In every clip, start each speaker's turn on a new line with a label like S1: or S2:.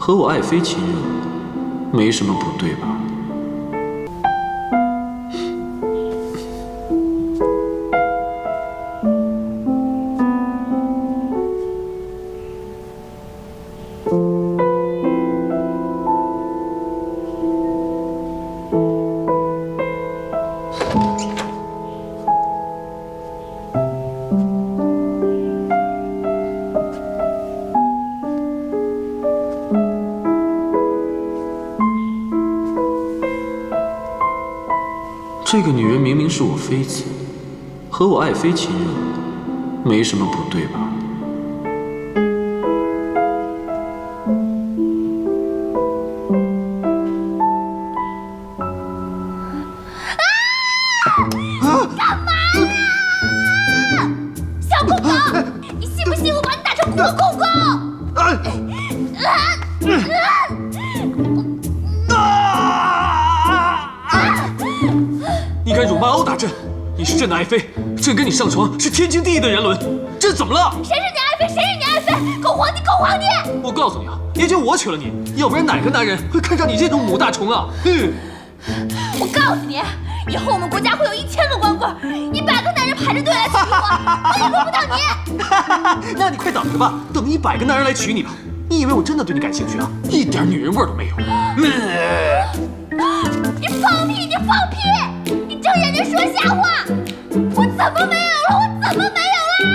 S1: 和我爱妃亲热，没什么不对吧？这个女人明明是我妃子，和我爱妃亲热，没什么不对吧？
S2: 干嘛呀？小公狗，你信不信我把你打成活公狗？
S1: 你敢辱骂殴打朕？你是朕的爱妃，朕跟你上床是天经地义的人伦，这怎么了？
S2: 谁是你爱妃？谁是你爱妃？狗皇帝，狗皇帝！
S1: 我告诉你啊，也就我娶了你，要不然哪个男人会看上你这种母大虫啊？
S2: 我告诉你，以后我们国家会有1000个光棍，100个男人排着队来娶我，我也轮不到你。
S1: 那你快等着吧，等100个男人来娶你吧。你以为我真的对你感兴趣啊？一点女人味都没有。
S2: 你放屁！你放屁！你睁眼睛说瞎话！我怎么没有了？我怎么没有了？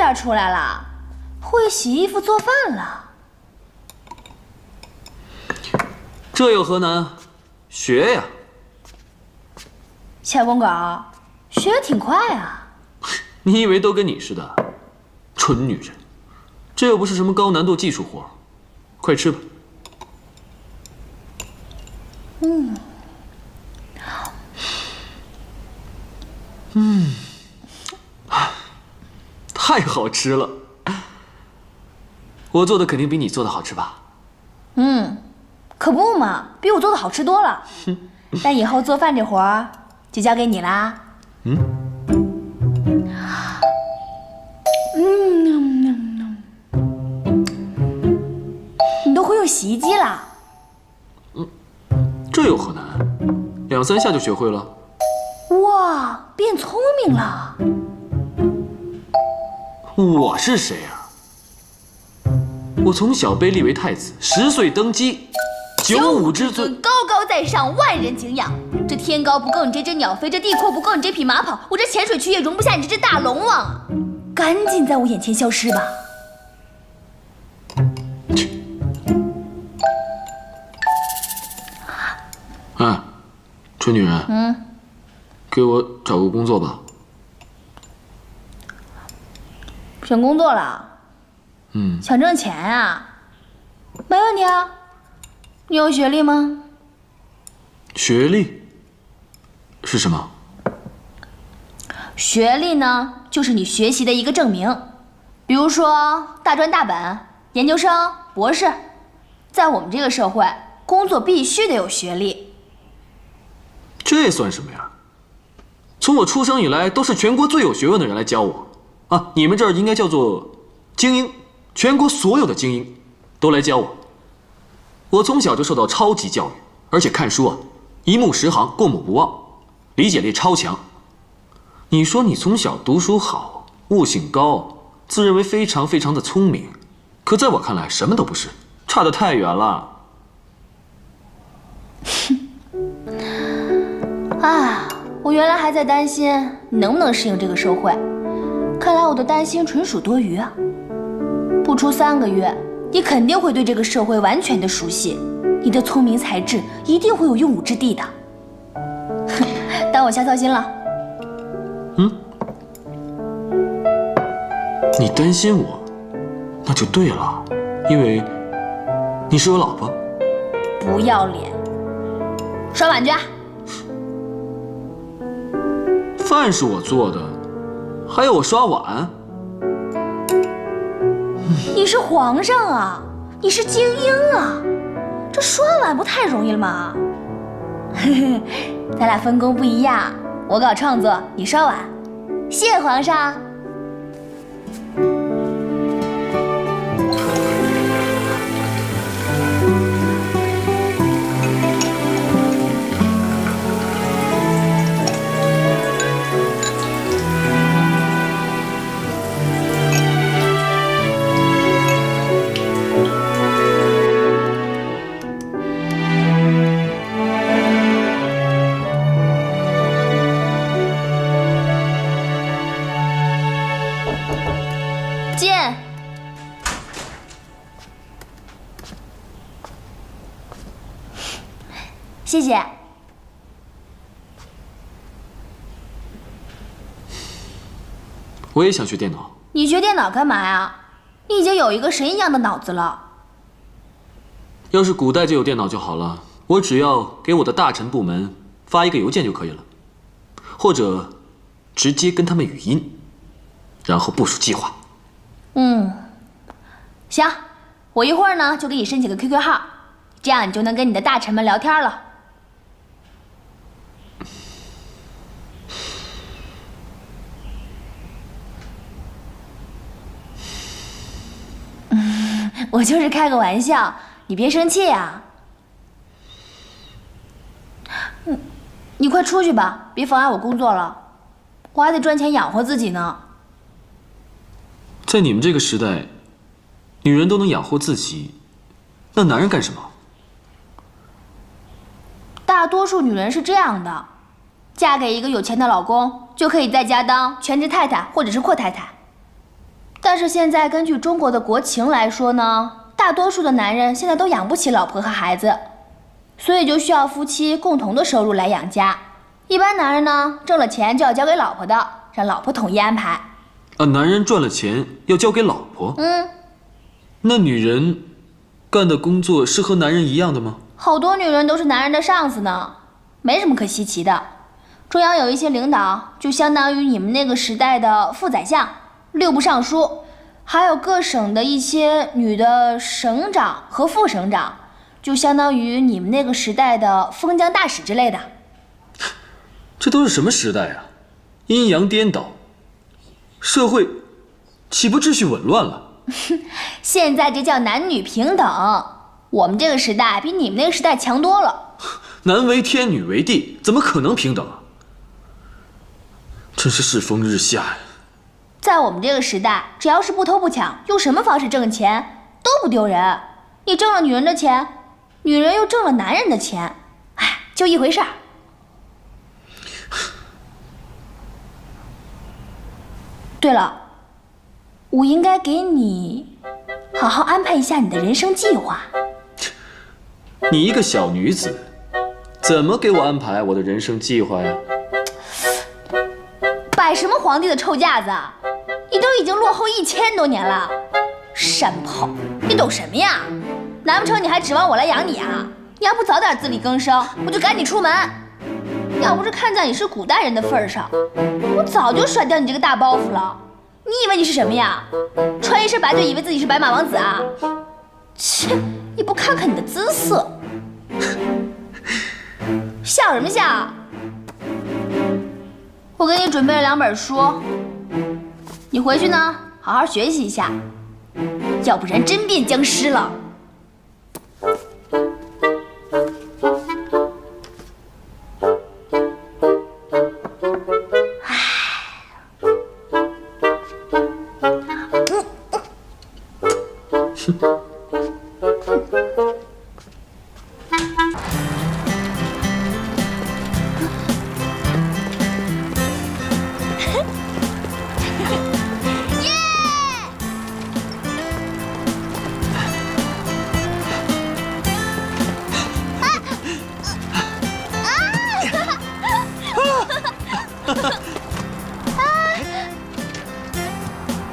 S2: 边出来了，会洗衣服做饭了。
S1: 这有何难？学呀！
S2: 小公狗，学得挺快啊。
S1: 你以为都跟你似的？蠢女人，这又不是什么高难度技术活，快吃吧。太好吃了！我做的肯定比你做的好吃吧？
S2: 可不嘛，比我做的好吃多了。但以后做饭这活儿就交给你啦。你都会用洗衣机了？
S1: 这有何难？2、3下就学会了。
S2: 哇，变聪明了！
S1: 我是谁啊？我从小被立为太子，10岁登基，95之尊，
S2: 高高在上，万人敬仰。这天高不够你这只鸟飞，这地阔不够你这匹马跑，我这浅水区也容不下你这只大龙王啊！赶紧在我眼前消失吧！
S1: 哎，蠢女人，给我找个工作吧。
S2: 选工作了？想挣钱啊？没问题啊。你有学历吗？
S1: 学历是什么？
S2: 学历呢，就是你学习的一个证明，比如说大专大本、研究生、博士。在我们这个社会，工作必须得有学历。
S1: 这算什么呀？从我出生以来，都是全国最有学问的人来教我啊！你们这儿应该叫做精英，全国所有的精英都来教我。我从小就受到超级教育，而且看书啊，一目十行，过目不忘，理解力超强。你说你从小读书好，悟性高，自认为非常非常的聪明，可在我看来什么都不是，差得太远了。
S2: 啊，我原来还在担心你能不能适应这个社会，看来我的担心纯属多余啊！不出3个月，你肯定会对这个社会完全的熟悉，你的聪明才智一定会有用武之地的。当我瞎操心了。
S1: 你担心我，那就对了，因为你是我老婆。
S2: 不要脸！刷碗去。
S1: 饭是我做的，还要我刷碗？
S2: 你是皇上啊，你是精英啊，这刷碗不太容易了吗？咱俩分工不一样，我搞创作，你刷碗。谢皇上。进。谢谢。
S1: 我也想学电脑。
S2: 你学电脑干嘛呀？你已经有一个神一样的脑子了。
S1: 要是古代就有电脑就好了，我只要给我的大臣部门发一个邮件就可以了，或者直接跟他们语音，然后部署计划。
S2: 行，我一会儿呢就给你申请个 QQ 号，这样你就能跟你的大臣们聊天了。我就是开个玩笑，你别生气呀。你快出去吧，别妨碍我工作了，我还得赚钱养活自己呢。
S1: 在你们这个时代，女人都能养活自己，那男人干什么？
S2: 大多数女人是这样的，嫁给一个有钱的老公，就可以在家当全职太太或者是阔太太。是现在根据中国的国情来说呢，大多数的男人现在都养不起老婆和孩子，所以就需要夫妻共同的收入来养家。一般男人呢，挣了钱就要交给老婆的，让老婆统一安排。
S1: 男人赚了钱要交给老婆？那女人干的工作是和男人一样的吗？
S2: 好多女人都是男人的上司呢，没什么可稀奇的。中央有一些领导，就相当于你们那个时代的副宰相、六部尚书，还有各省的一些女的省长和副省长，就相当于你们那个时代的封疆大使之类的。
S1: 这都是什么时代啊？阴阳颠倒，社会岂不秩序紊乱了？
S2: 现在这叫男女平等，我们这个时代比你们那个时代强多了。
S1: 男为天，女为地，怎么可能平等啊？真是世风日下呀！
S2: 在我们这个时代，只要是不偷不抢，用什么方式挣钱都不丢人。你挣了女人的钱，女人又挣了男人的钱，哎，就一回事儿。对了，我应该给你好好安排一下你的人生计划。
S1: 你一个小女子，怎么给我安排我的人生计划呀？
S2: 摆什么皇帝的臭架子啊！你都已经落后1000多年了，山炮，你懂什么呀？难不成你还指望我来养你啊？你要不早点自力更生，我就赶你出门。要不是看在你是古代人的份上，我早就甩掉你这个大包袱了。你以为你是什么呀？穿一身白就以为自己是白马王子啊？切！你不看看你的姿色，笑什么笑？我给你准备了2本书，你回去呢好好学习一下，要不然真变僵尸了。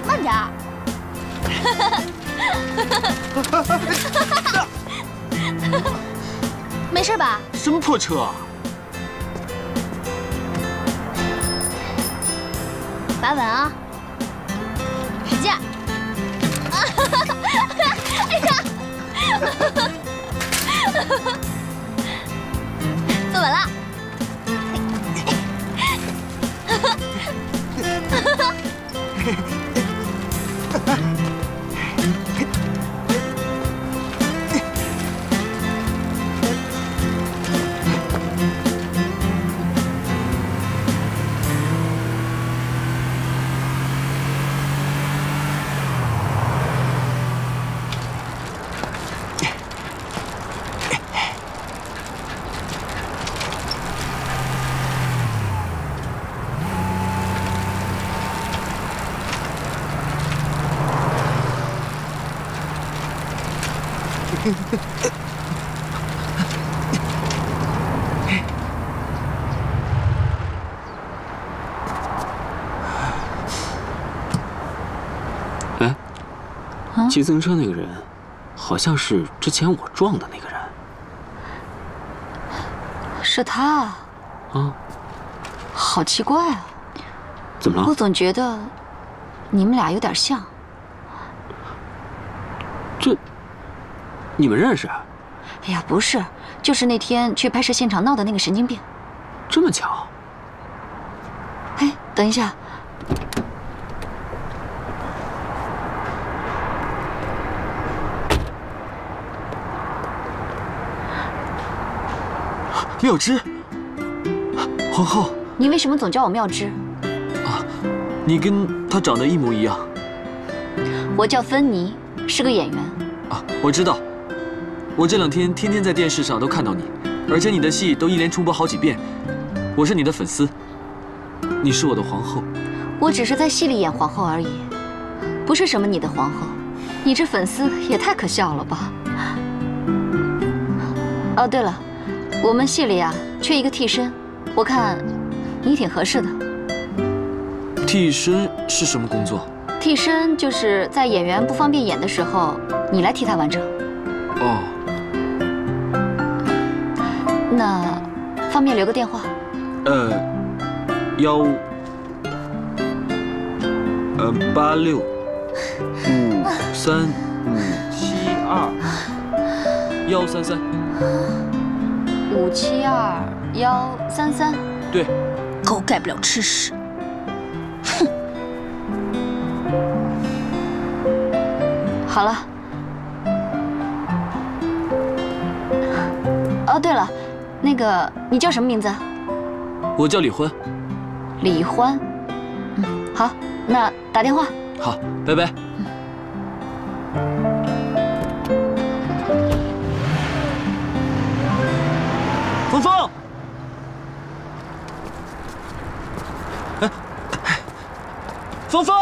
S2: 慢点儿。没事吧？
S1: 什么破车啊！
S2: 把稳啊，使劲儿！哎呀！坐稳了。
S3: 哎，骑自行车那个人，好像是之前我撞的那个人。
S4: 是他啊？
S3: 啊，
S4: 好奇怪啊！
S3: 怎么了？
S4: 我总觉得你们俩有点像。
S3: 这，你们认识？
S4: 哎呀，不是，就是那天去拍摄现场闹的那个神经病。
S3: 这么巧？
S4: 哎，等一下。
S1: 妙芝，皇后，
S4: 你为什么总叫我妙芝？
S1: 啊，你跟她长得一模一样。
S4: 我叫芬妮，是个演员。
S1: 啊，我知道，我这2天天天在电视上都看到你，而且你的戏都一连重播好几遍。我是你的粉丝，你是我的皇后。
S4: 我只是在戏里演皇后而已。不是什么你的皇后，你这粉丝也太可笑了吧！哦，对了，我们戏里啊缺一个替身，我看你挺合适的。
S1: 替身是什么工作？
S4: 替身就是在演员不方便演的时候，你来替他完成。
S1: 哦，
S4: 那方便留个电话
S1: ？8653572133。
S4: 572-133。
S1: 对，
S2: 狗改不了吃屎。哼。
S4: 好了。哦，对了，那个你叫什么名字？
S1: 我叫李欢。
S4: 李欢。好，那打电话。
S1: 好，拜拜。峰峰，哎，峰峰，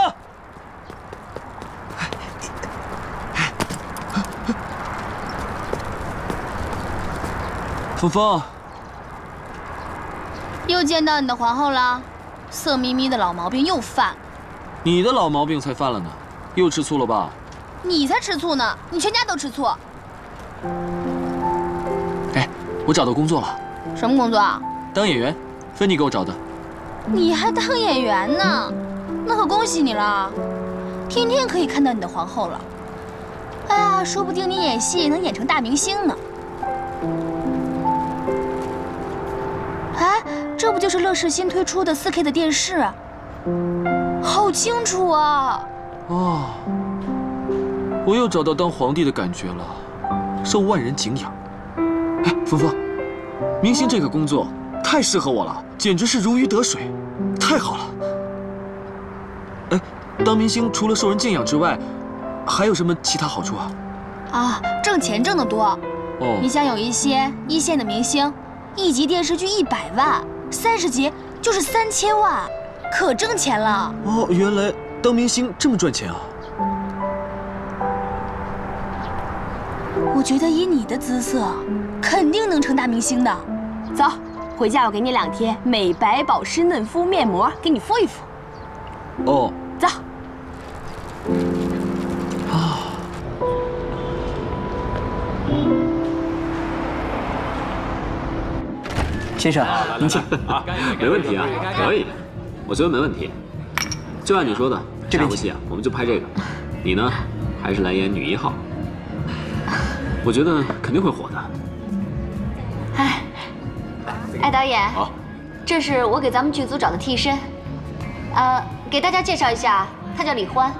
S1: 峰峰，
S2: 又见到你的皇后了，色眯眯的老毛病又犯了。
S1: 你的老毛病才犯了呢，又吃醋了吧？
S2: 你才吃醋呢，你全家都吃醋。
S1: 哎，我找到工作了。
S2: 什么工作啊？
S1: 当演员，芬妮给我找的。
S2: 你还当演员呢？那可恭喜你了，天天可以看到你的皇后了。哎呀，说不定你演戏能演成大明星呢。哎，这不就是乐视新推出的4K 的电视？好清楚啊！
S1: 哦，我又找到当皇帝的感觉了，受万人敬仰。哎，峰峰，明星这个工作太适合我了，简直是如鱼得水，太好了。哎，当明星除了受人敬仰之外，还有什么其他好处啊？
S2: 啊，挣钱挣得多。
S1: 哦，
S2: 你像有一些一线的明星，1集电视剧100万，30集就是3000万，可挣钱了。
S1: 哦，原来当明星这么赚钱啊！
S2: 我觉得以你的姿色，肯定能成大明星的。走，回家我给你2贴美白保湿嫩肤面膜，给你敷一敷。
S1: 哦，
S2: 走。
S1: 啊。
S5: 先生，您请。
S3: 没问题啊，可以，我觉得没问题。就按你说的，
S5: 这
S3: 部戏啊，我们就拍这个。你呢，还是来演女1号。我觉得肯定会火的。
S4: 哎，导演，
S3: 好，
S4: 这是我给咱们剧组找的替身，给大家介绍一下，他叫李欢。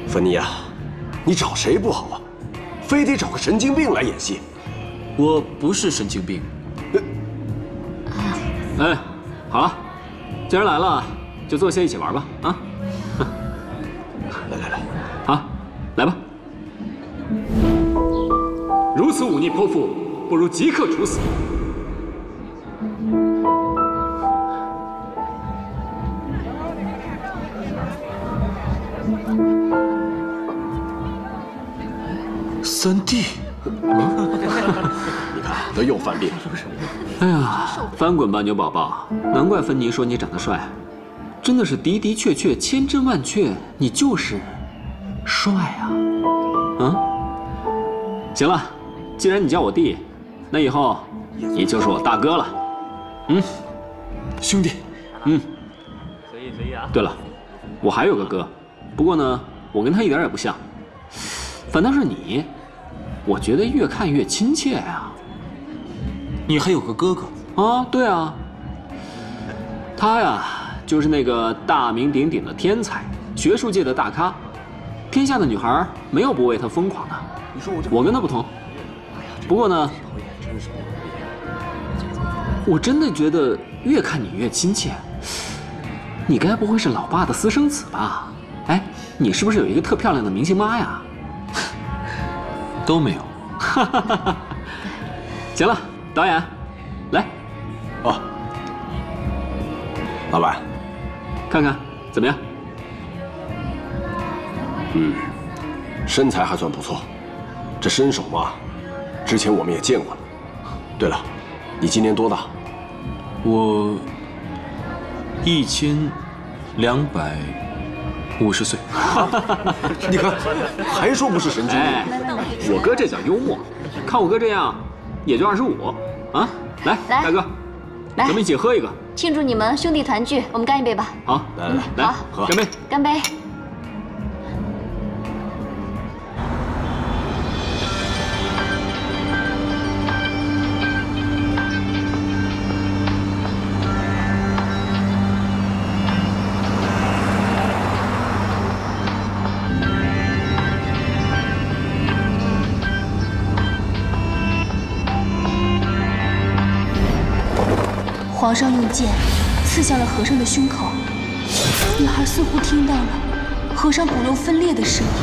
S6: 芬妮啊，你找谁不好啊？非得找个神经病来演戏？
S1: 我不是神经病。
S3: 哎，好了，既然来了，就坐下一起玩吧，啊！
S6: 来，
S3: 好，来吧。如此忤逆泼妇，不如即刻处死。
S1: 3弟，
S6: 你看，他又犯病了，是不是？
S3: 哎呀，翻滚吧，牛宝宝！难怪芬妮说你长得帅，真的是的的确确、千真万确，你就是帅啊！啊，行了，既然你叫我弟，那以后你就是我大哥了。
S1: 兄弟。
S3: 随意啊。对了，我还有个哥，不过呢，我跟他一点也不像，反倒是你，我觉得越看越亲切呀。
S1: 你还有个哥哥
S3: 啊？对啊，他呀，就是那个大名鼎鼎的天才，学术界的大咖，天下的女孩没有不为他疯狂的。
S6: 你说
S3: 我跟他不同，不过呢，我真的觉得越看你越亲切。你该不会是老爸的私生子吧？哎，你是不是有一个特漂亮的明星妈呀？
S1: 都没有。
S3: 行了，导演，来。
S6: 哦，老板，
S3: 看看怎么样？
S6: 身材还算不错，这身手嘛，之前我们也见过了。对了，你今年多大？
S1: 我1250岁。
S6: 你看，还说不是神经病。
S3: 哎，我哥这叫幽默，看我哥这样，也就25啊。来，大哥，
S4: 来，
S3: 咱们一起喝一个，
S4: 庆祝你们兄弟团聚，我们干一杯吧。
S3: 好，来，
S6: 喝，
S3: 干杯，
S4: 干杯。
S2: 皇上用剑刺向了和尚的胸口，女孩似乎听到了和尚骨肉分裂的声音。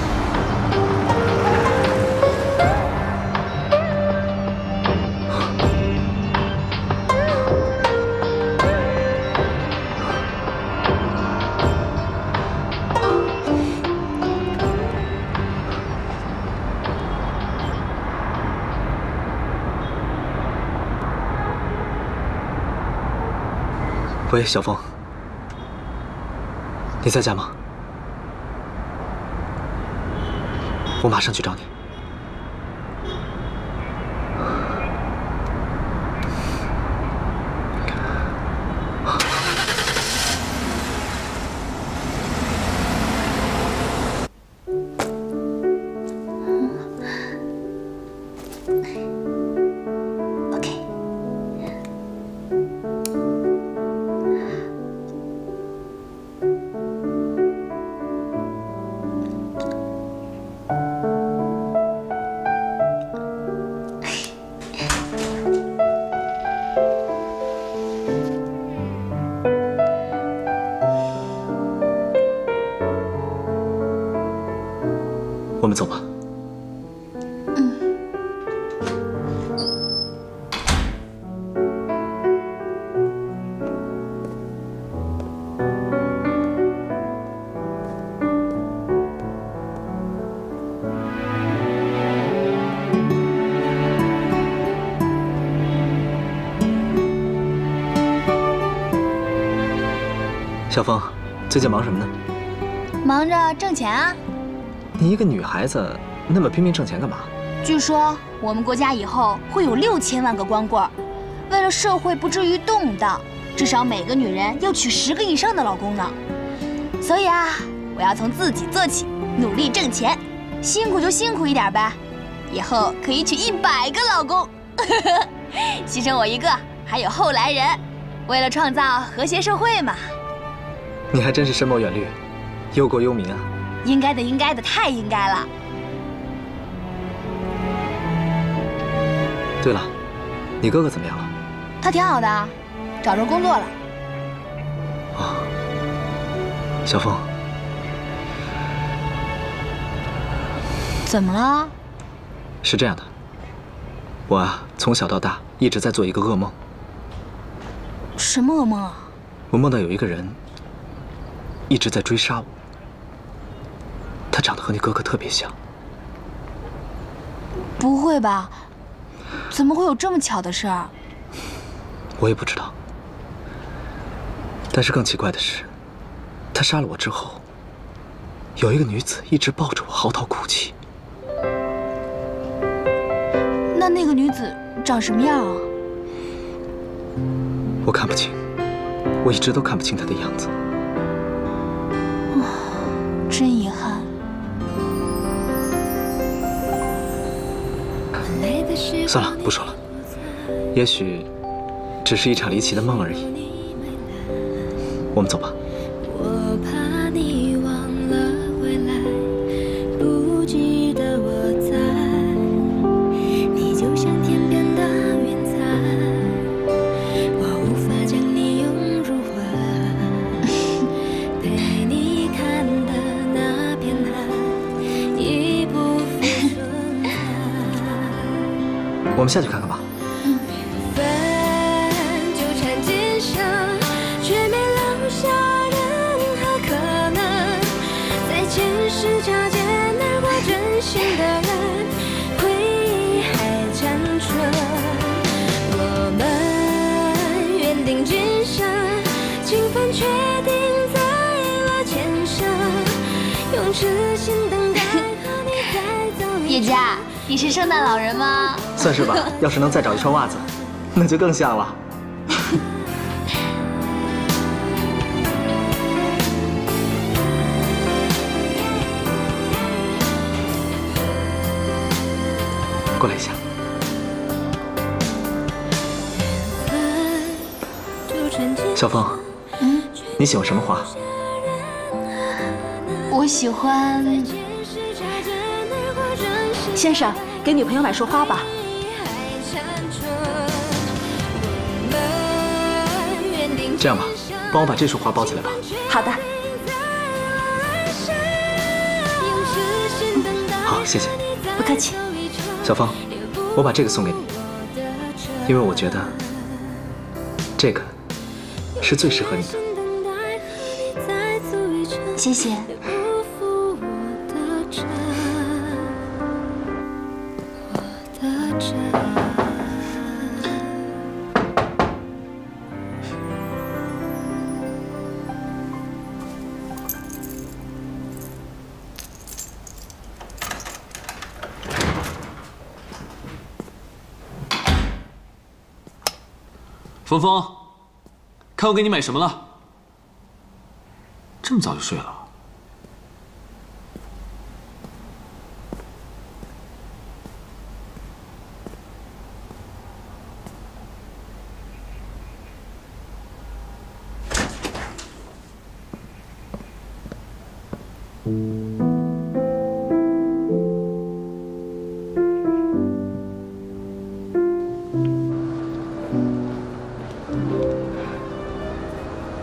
S5: 喂，小凤，你在家吗？我马上去找你。我们走吧。小凤，最近忙什么呢？
S2: 忙着挣钱啊。
S5: 你一个女孩子，那么拼命挣钱干嘛？
S2: 据说我们国家以后会有6000万个光棍，为了社会不至于动荡，至少每个女人要娶10个以上的老公呢。所以啊，我要从自己做起，努力挣钱，辛苦就辛苦一点呗，以后可以娶100个老公，牺牲我一个，还有后来人，为了创造和谐社会嘛。
S5: 你还真是深谋远虑，忧国忧民啊！
S2: 应该的，应该的，太应该了。
S5: 对了，你哥哥怎么样了？
S2: 他挺好的，找着工作了。
S5: 啊，小凤，
S2: 怎么了？
S5: 是这样的，我啊，从小到大一直在做一个噩梦。
S2: 什么噩梦啊？
S5: 我梦到有一个人一直在追杀我。他长得和你哥哥特别像。
S2: 不会吧？怎么会有这么巧的事儿？
S5: 我也不知道。但是更奇怪的是，他杀了我之后，有一个女子一直抱着我嚎啕哭泣。
S2: 那个女子长什么样啊？
S5: 我看不清，我一直都看不清她的样子。
S2: 真遗憾。
S5: 算了，不说了。也许只是一场离奇的梦而已。我们走吧。
S7: 我怕你忘了回来，不记得我在，你就像天边的云彩，我无法将你拥入怀，陪你看的那片海，已不复存在。
S5: 我们下去看看吧。
S7: 下任何可能，在前世交界。决定在了肩上，用痴心等待和你再走一
S2: 叶佳，你是圣诞老人吗？
S5: 算是吧。要是能再找一双袜子，那就更像了。过来一下。小凤，你喜欢什么花？
S2: 我喜欢。
S8: 先生，给女朋友买束花吧。
S5: 这样吧，帮我把这束花包起来吧。
S8: 好的。
S5: 好，谢谢。
S8: 不客气。
S5: 小凤，我把这个送给你，因为我觉得这个是最适合你的。
S2: 谢谢。
S1: 峰峰，看我给你买什么了？这么早就睡了？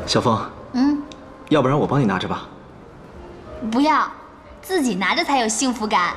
S5: 小凤，要不然我帮你拿着吧。
S2: 不要，自己拿着才有幸福感。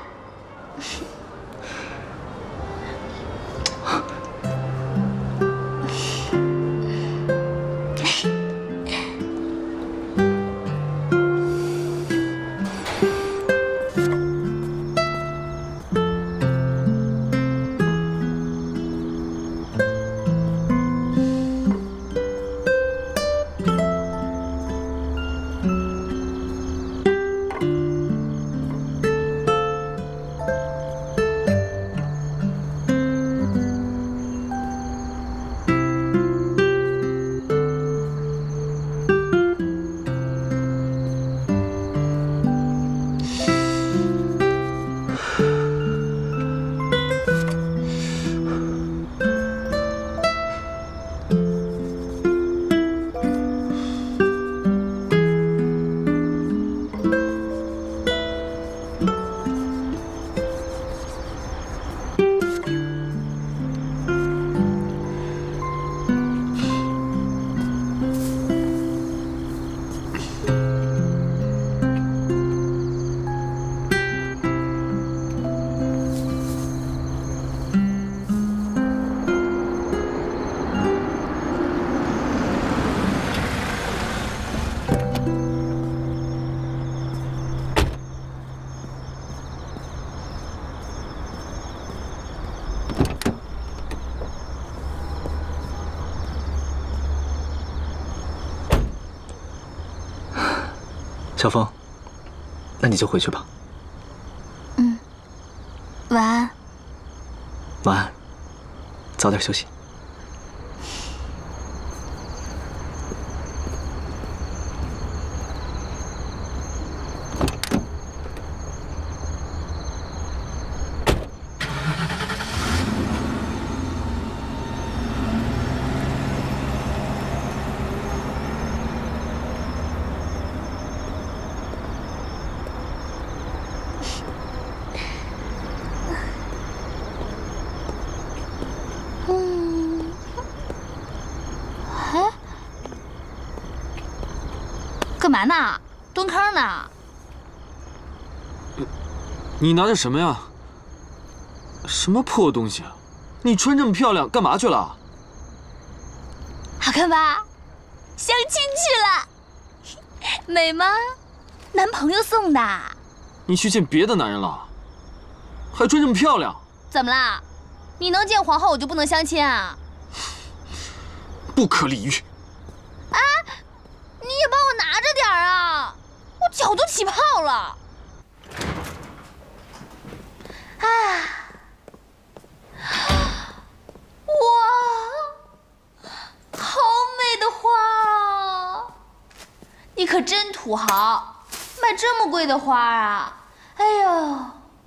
S5: 小凤，那你就回去吧。
S2: 晚安。
S5: 晚安，早点休息。
S2: 干嘛呢？蹲坑呢？
S1: 你拿着什么呀？什么破东西啊！你穿这么漂亮，干嘛去了？
S2: 好看吧？相亲去了，美吗？男朋友送的。
S1: 你去见别的男人了？还穿这么漂亮？
S2: 怎么啦？你能见皇后，我就不能相亲啊？
S1: 不可理喻！
S2: 啊！你也帮我拿着点儿啊！我脚都起泡了。啊！哇，好美的花啊！你可真土豪，买这么贵的花啊！哎呦，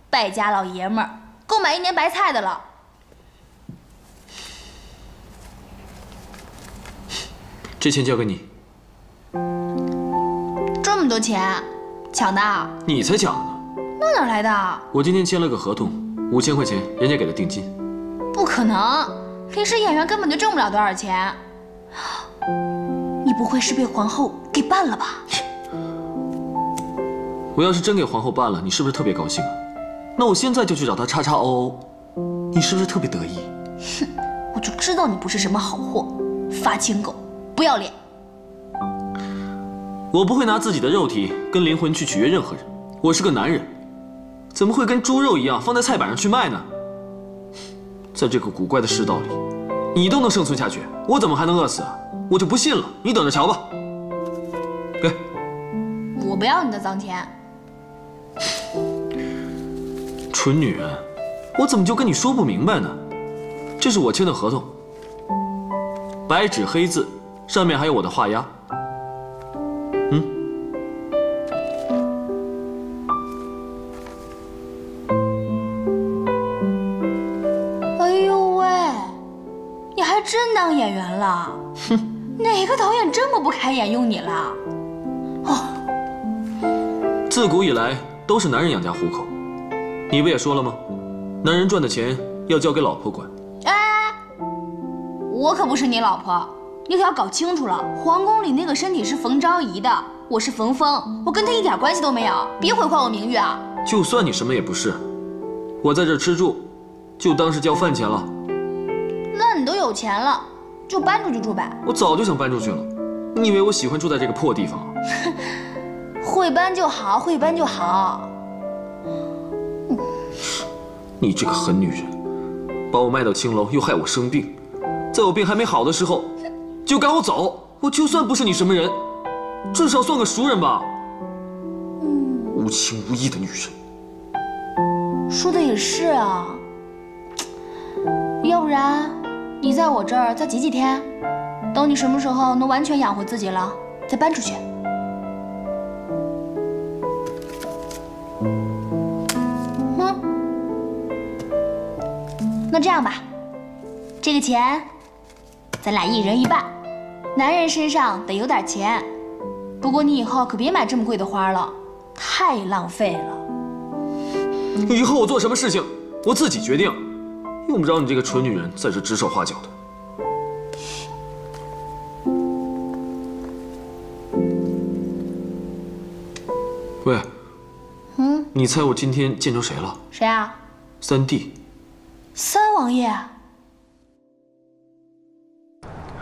S2: 败家老爷们儿，够买1年白菜的了。
S1: 这钱交给你。
S2: 这么多钱，抢的啊？
S1: 你才抢呢！
S2: 那哪来的？
S1: 我今天签了个合同，5000块钱，人家给的定金。
S2: 不可能，临时演员根本就挣不了多少钱。你不会是被皇后给办了吧？
S1: 我要是真给皇后办了，你是不是特别高兴啊？那我现在就去找她叉叉哦，你是不是特别得意？
S2: 哼，我就知道你不是什么好货，发情狗，不要脸。
S1: 我不会拿自己的肉体跟灵魂去取悦任何人，我是个男人，怎么会跟猪肉一样放在菜板上去卖呢？在这个古怪的世道里，你都能生存下去，我怎么还能饿死啊？我就不信了，你等着瞧吧。给，
S2: 我不要你的脏钱。
S1: 蠢女人，我怎么就跟你说不明白呢？这是我签的合同，白纸黑字，上面还有我的画押。
S2: 哎呦喂，你还真当演员了？哼，哪个导演这么不开眼用你了？哦，
S1: 自古以来都是男人养家糊口，你不也说了吗？男人赚的钱要交给老婆管。
S2: 哎，我可不是你老婆，你可要搞清楚了。皇宫里那个身体是冯昭仪的，我是冯峰，我跟他一点关系都没有，别毁坏我名誉啊！
S1: 就算你什么也不是，我在这儿吃住，就当是交饭钱了。
S2: 那你都有钱了，就搬出去住呗。
S1: 我早就想搬出去了，你以为我喜欢住在这个破地方啊？
S2: 会搬就好，会搬就好。
S1: 你这个狠女人，把我卖到青楼，又害我生病，在我病还没好的时候，就赶我走。我就算不是你什么人，至少算个熟人吧。无情无义的女人。
S2: 说的也是啊，要不然你在我这儿再挤几天，等你什么时候能完全养活自己了，再搬出去。那这样吧，这个钱咱俩1人1半，男人身上得有点钱。不过你以后可别买这么贵的花了，太浪费了。
S1: 以后我做什么事情，我自己决定，用不着你这个蠢女人在这指手画脚的。喂，你猜我今天见着谁了？
S2: 谁啊？
S1: 三弟。
S2: 三王爷。